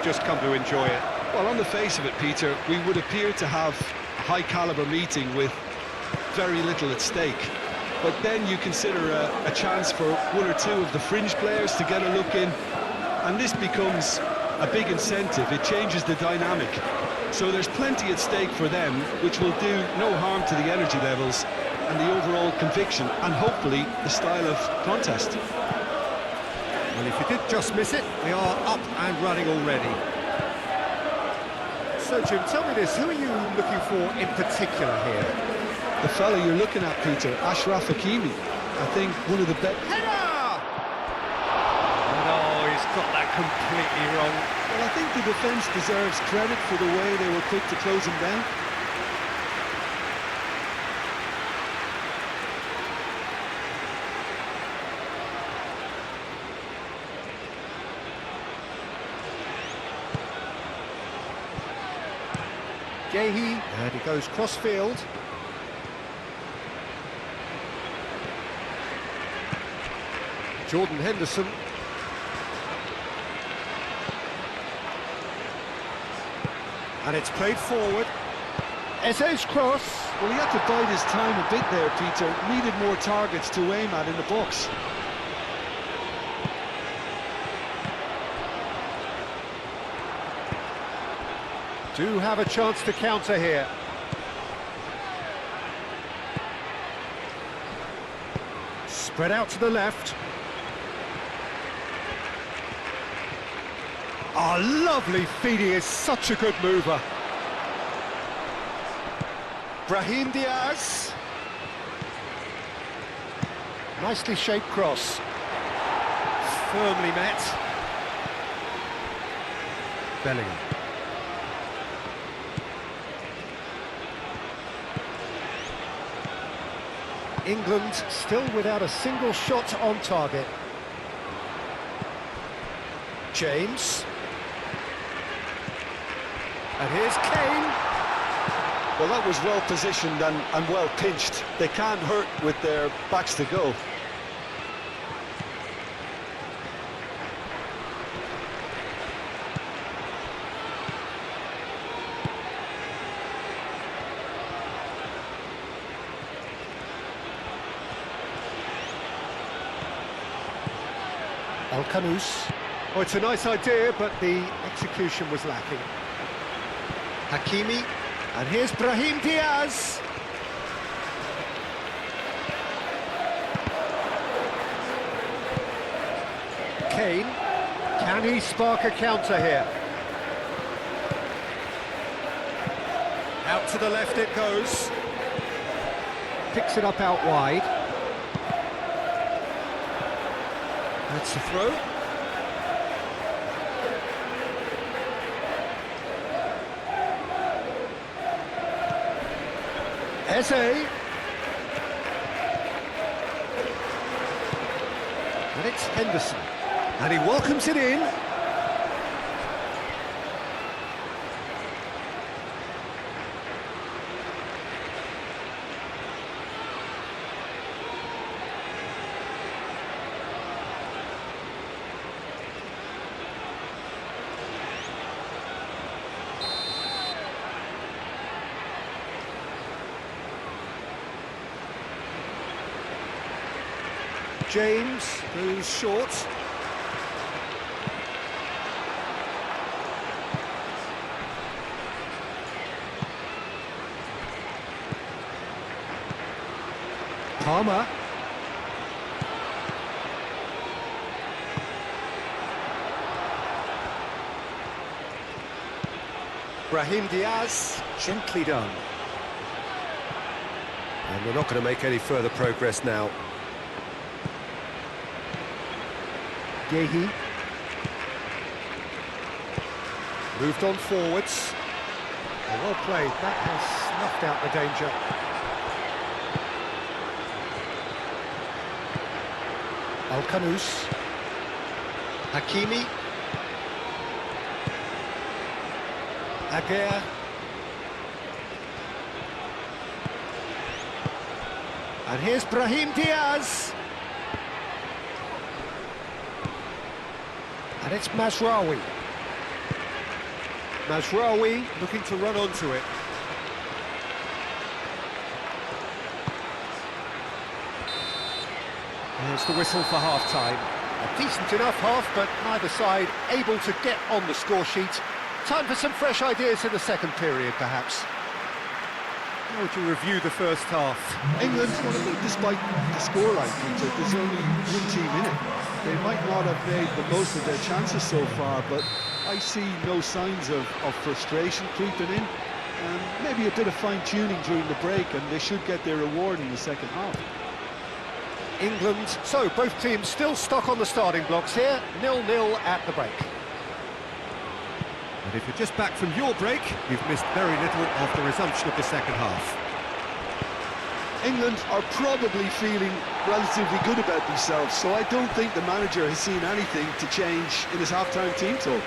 just come to enjoy it. Well, on the face of it, Peter, we would appear to have a high-caliber meeting with very little at stake. But then you consider a chance for one or two of the fringe players to get a look in, and this becomes a big incentive. It changes the dynamic. So there's plenty at stake for them, which will do no harm to the energy levels and the overall conviction, and hopefully the style of contest. Well, if you did just miss it, we are up and running already. So, Jim, tell me this, who are you looking for in particular here? The fella you're looking at, Peter, Achraf Hakimi. I think one of the best... Header! No, he's got that completely wrong. Well, I think the defence deserves credit for the way they were quick to close him down. Gehi, and he goes cross-field. Jordan Henderson. And it's played forward. Eze's cross. Well, he had to bide his time a bit there, Peter. Needed more targets to aim at in the box. Do have a chance to counter here. Spread out to the left. Oh, lovely feed, he is such a good mover. Brahim Diaz. Nicely shaped cross. Firmly met. Bellingham. England still without a single shot on target. James. And here's Kane. Well, that was well positioned and well pinched. They can't hurt with their backs to goal. Al-Kanous. Oh, it's a nice idea, but the execution was lacking. Hakimi, and here's Brahim Diaz. Kane, can he spark a counter here? Out to the left it goes. Picks it up out wide. That's the throw. Eze. And it's Henderson. And he welcomes it in. James goes short. Palmer. Brahim Diaz, gently done. And we're not going to make any further progress now. Gehi. Moved on forwards. Well played, that has snuffed out the danger. Al-Kanous. Hakimi. Aguirre. And here's Brahim Diaz. And it's Mazraoui. Mazraoui looking to run onto it. There's the whistle for half-time. A decent enough half, but neither side able to get on the score sheet. Time for some fresh ideas in the second period, perhaps. How would you review the first half? England, despite the scoreline, Peter, there's only one team in it. They might not have made the most of their chances so far, but I see no signs of frustration creeping in. Maybe a bit of fine-tuning during the break, and they should get their reward in the second half. England, so both teams still stuck on the starting blocks here, 0-0 at the break. And if you're just back from your break, you've missed very little of the resumption of the second half. England are probably feeling relatively good about themselves, so I don't think the manager has seen anything to change in his half-time team talk.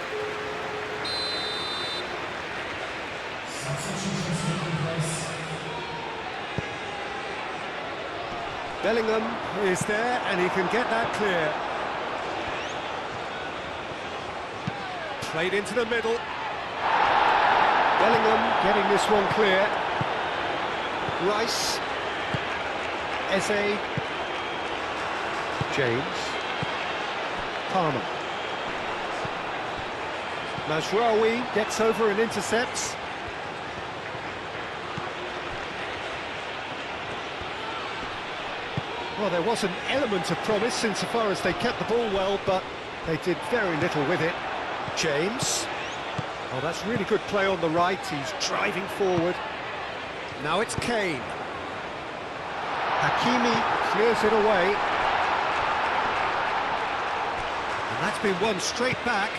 Bellingham is there, and he can get that clear. Played into the middle. Bellingham getting this one clear. Rice. Eze. James. Palmer. Mazraoui gets over and intercepts. Well, there was an element of promise insofar as they kept the ball well, but they did very little with it. James. Oh, that's really good play on the right. He's driving forward. Now it's Kane. Hakimi clears it away. And that's been won straight back.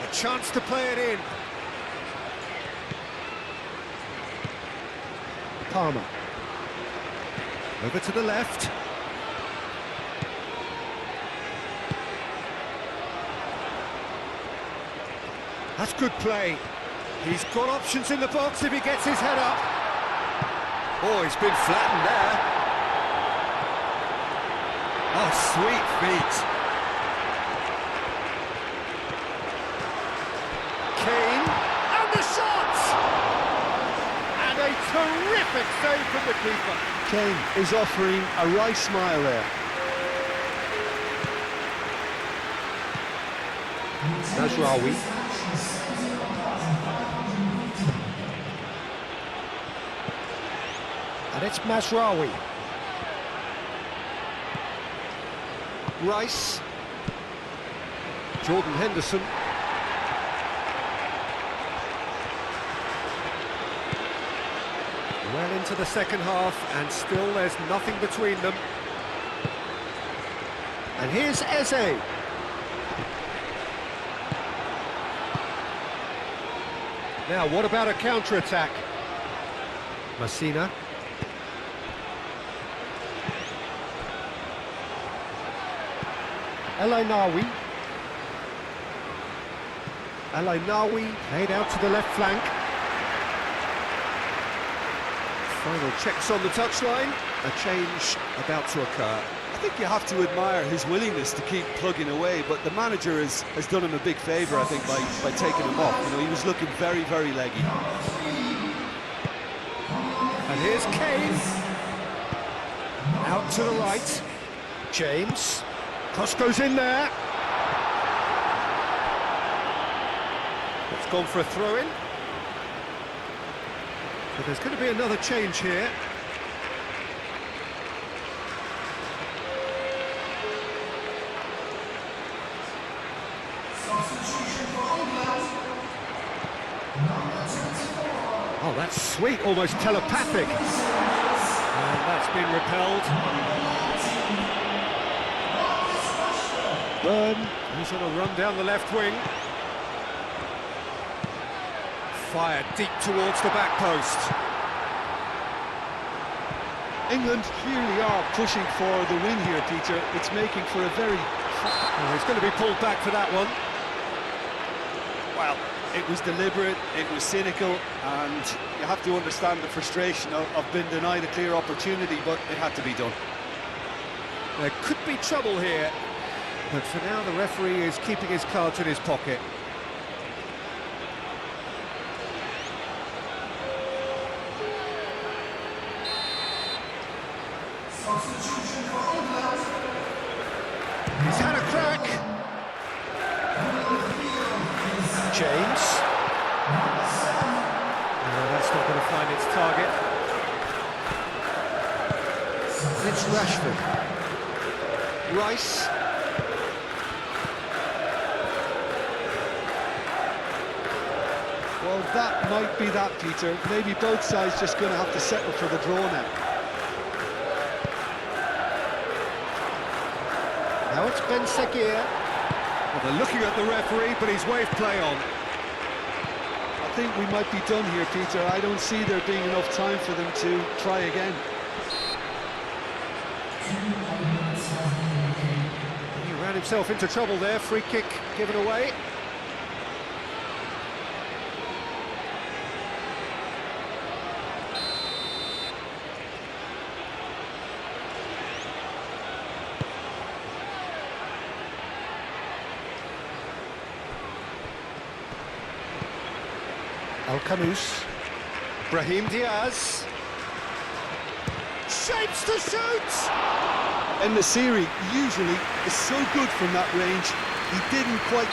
A chance to play it in. Palmer. Over to the left. That's good play. He's got options in the box if he gets his head up. Oh, he's been flattened there. Oh, sweet feet. Kane, and the shot! And a terrific save from the keeper. Kane is offering a wry smile there. Mazraoui. And it's Mazraoui. Rice. Jordan Henderson. Well into the second half, and still there's nothing between them. And here's Eze. Now, what about a counter-attack? Messina. El-Ainaoui. El-Ainaoui laid out to the left flank. Final checks on the touchline. A change about to occur. I think you have to admire his willingness to keep plugging away, but the manager has done him a big favour, I think, by taking him off. You know, he was looking very, very leggy. And here's Kane. Out to the right. James. Cross goes in there. It's gone for a throw-in. So there's going to be another change here. Oh, that's sweet, almost telepathic. And that's been repelled. Burn, he's on a run down the left wing. Fired deep towards the back post. England clearly are pushing for the win here, Peter. It's making for a very... Oh, he's going to be pulled back for that one. Well, it was deliberate, it was cynical, and you have to understand the frustration of being denied a clear opportunity, but it had to be done. There could be trouble here, but for now the referee is keeping his cards in his pocket. He's had a crack. James. No, that's not going to find its target. And it's Rashford. Rice. Well, that might be that, Peter. Maybe both sides just going to have to settle for the draw now. Now it's Ben Seguir. Well, they're looking at the referee, but he's waved play on. I think we might be done here, Peter. I don't see there being enough time for them to try again. He ran himself into trouble there. Free kick given away. Al-Khamis, Brahim Diaz, shapes to shoot! And Nasiri usually is so good from that range. He didn't quite